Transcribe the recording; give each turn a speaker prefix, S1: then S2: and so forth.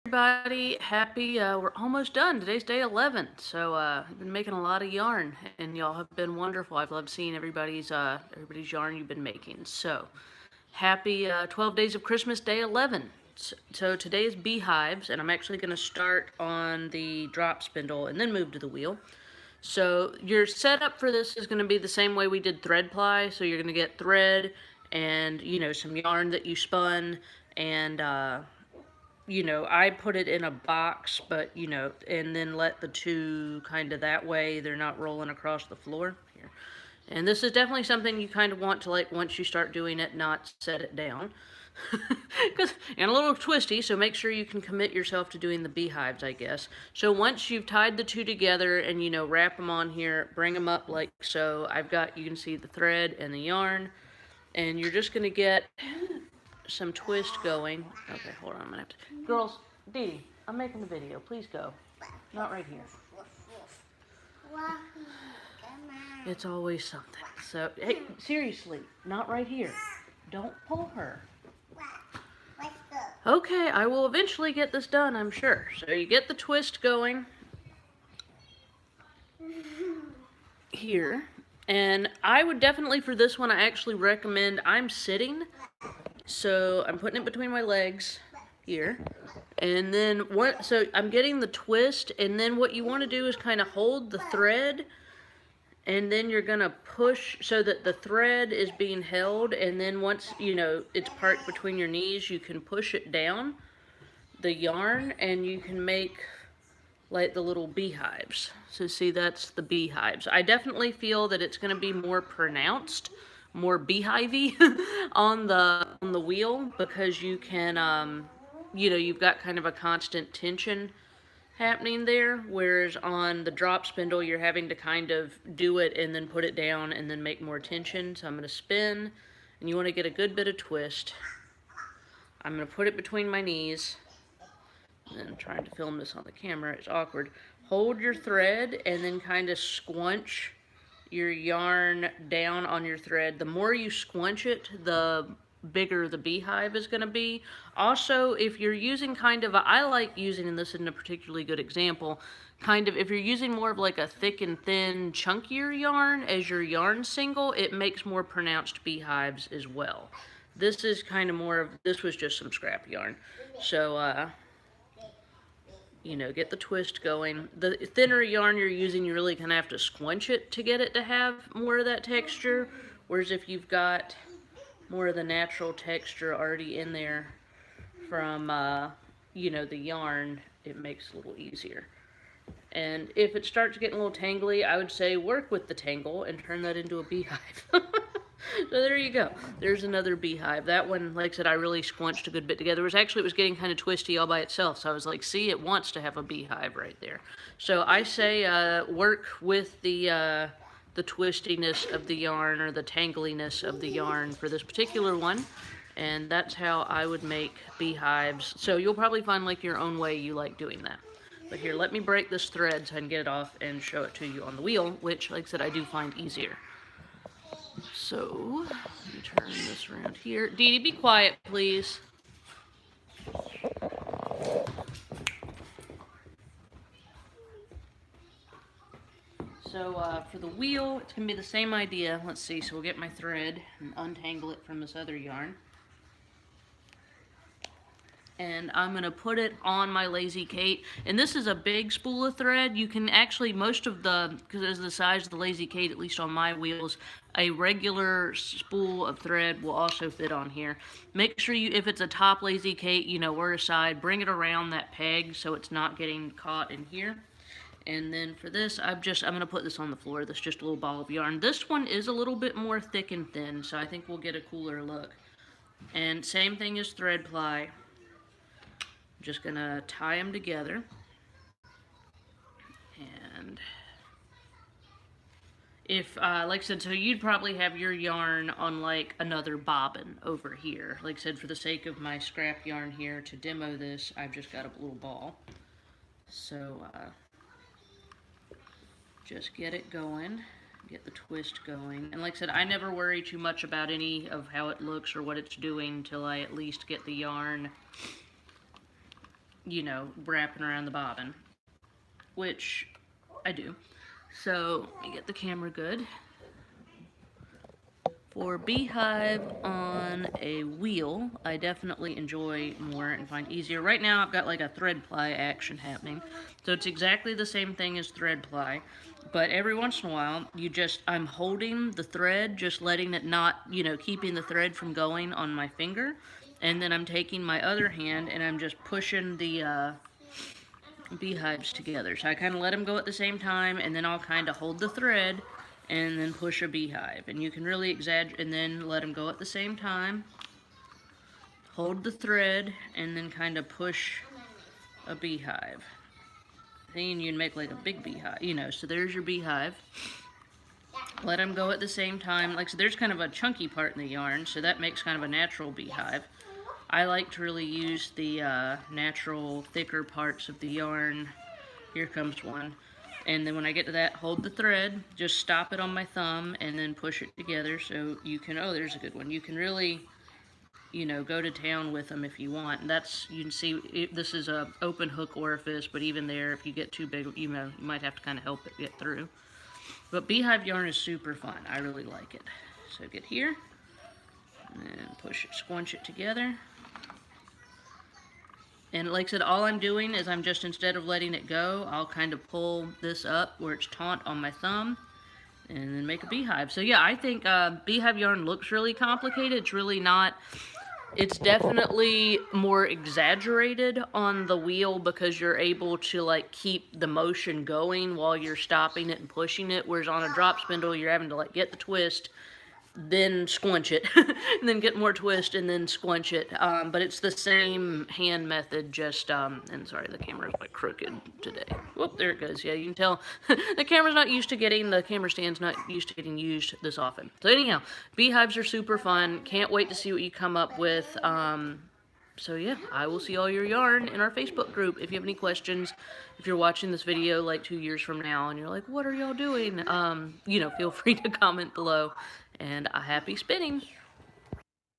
S1: Everybody, happy, we're almost done. Today's day 11. So, I've been making a lot of yarn and y'all have been wonderful. I've loved seeing everybody's yarn you've been making. So, happy 12 days of Christmas, day 11. So today is beehives, and I'm actually going to start on the drop spindle and then move to the wheel. So your setup for this is going to be the same way we did thread ply. So you're going to get thread and, some yarn that you spun and, I put it in a box, but, and then let the two kind of that way, they're not rolling across the floor. Here. And this is definitely something you kind of want to, like, once you start doing it, not set it down. And a little twisty, so make sure you can commit yourself to doing the beehives, I guess. So once you've tied the two together and, wrap them on here, bring them up like so. You can see the thread and the yarn. And you're just going to get some twist going. Okay, hold on. I'm gonna have to. Girls, Dee Dee, I'm making the video. Please go. Not right here. It's always something. So, hey, seriously, not right here. Don't pull her. Okay, I will eventually get this done, I'm sure. So you get the twist going here. And I would definitely, for this one, I actually recommend, I'm sitting. So I'm putting it between my legs here. And then so I'm getting the twist, and then what you want to do is kind of hold the thread, and then you're going to push so that the thread is being held, and then once, it's parked between your knees, you can push it down, the yarn, and you can make like the little beehives. So see, that's the beehives. I definitely feel that it's going to be more pronounced, more beehivey on the wheel, because you can you've got kind of a constant tension happening there, whereas on the drop spindle you're having to kind of do it and then put it down and then make more tension. So I'm going to spin, and you want to get a good bit of twist. I'm going to put it between my knees, and trying to film this on the camera is awkward. Hold your thread and then kind of squunch your yarn down on your thread. The more you squunch it, the bigger the beehive is going to be. Also, if you're using I like using, and this isn't a particularly good example, if you're using more of like a thick and thin, chunkier yarn as your yarn single, it makes more pronounced beehives as well. This is this was just some scrap yarn. So, get the twist going. The thinner yarn you're using, you really kind of have to squunch it to get it to have more of that texture. Whereas if you've got more of the natural texture already in there from, the yarn, it makes it a little easier. And if it starts getting a little tangly, I would say work with the tangle and turn that into a beehive. So there you go. There's another beehive. That one, like I said, I really squunched a good bit together. It was getting kind of twisty all by itself. So I was like, see, it wants to have a beehive right there. So I say work with the twistiness of the yarn, or the tangliness of the yarn for this particular one. And that's how I would make beehives. So you'll probably find like your own way you like doing that. But here, let me break this thread so I can get it off and show it to you on the wheel, which, like I said, I do find easier. So, let me turn this around here. Dee Dee, be quiet, please. So, for the wheel, it's going to be the same idea. Let's see, so we'll get my thread and untangle it from this other yarn. And I'm going to put it on my Lazy Kate. And this is a big spool of thread. You can actually, because it's the size of the Lazy Kate, at least on my wheels, a regular spool of thread will also fit on here. Make sure if it's a top Lazy Kate, we're aside, bring it around that peg so it's not getting caught in here. And then for this, I'm going to put this on the floor. This is just a little ball of yarn. This one is a little bit more thick and thin, so I think we'll get a cooler look. And same thing as thread ply. Just gonna tie them together, and if like I said, so you'd probably have your yarn on like another bobbin over here. Like I said, for the sake of my scrap yarn here to demo this, I've just got a little ball. So just get it going, get the twist going. And like I said, I never worry too much about any of how it looks or what it's doing till I at least get the yarn you know, wrapping around the bobbin, which I do. So let me get the camera good. For beehive on a wheel, I definitely enjoy more and find easier. Right now I've got like a thread ply action happening. So it's exactly the same thing as thread ply. But every once in a while, I'm holding the thread, just letting it not, you know, keeping the thread from going on my finger. And then I'm taking my other hand and I'm just pushing the beehives together. So I kind of let them go at the same time, and then I'll kind of hold the thread and then push a beehive. And you can really exaggerate, and then let them go at the same time. Hold the thread and then kind of push a beehive. Then you can make like a big beehive, you know. So there's your beehive. Let them go at the same time. Like, so there's kind of a chunky part in the yarn, so that makes kind of a natural beehive. I like to really use the natural, thicker parts of the yarn. Here comes one. And then when I get to that, hold the thread, just stop it on my thumb, and then push it together so you can, oh, there's a good one. You can really, you know, go to town with them if you want. And that's, you can see, this is a open hook orifice, but even there, if you get too big, you know, you might have to kind of help it get through. But beehive yarn is super fun. I really like it. So get here, and push it, squunch it together. And like I said, all I'm doing is I'm just, instead of letting it go, I'll kind of pull this up where it's taut on my thumb and then make a beehive. So yeah, I think beehive yarn looks really complicated. It's really not. It's definitely more exaggerated on the wheel because you're able to like keep the motion going while you're stopping it and pushing it. Whereas on a drop spindle, you're having to like get the twist, then squunch it, and then get more twist, and then squunch it. But it's the same hand method, just, and sorry, the camera's like crooked today. Whoop, there it goes. Yeah, you can tell the camera's not used to getting, the camera stand's not used to getting used this often. So anyhow, beehives are super fun. Can't wait to see what you come up with. So yeah, I will see all your yarn in our Facebook group. If you have any questions, if you're watching this video like 2 years from now and you're like, what are y'all doing? You know, feel free to comment below. And a happy spinning.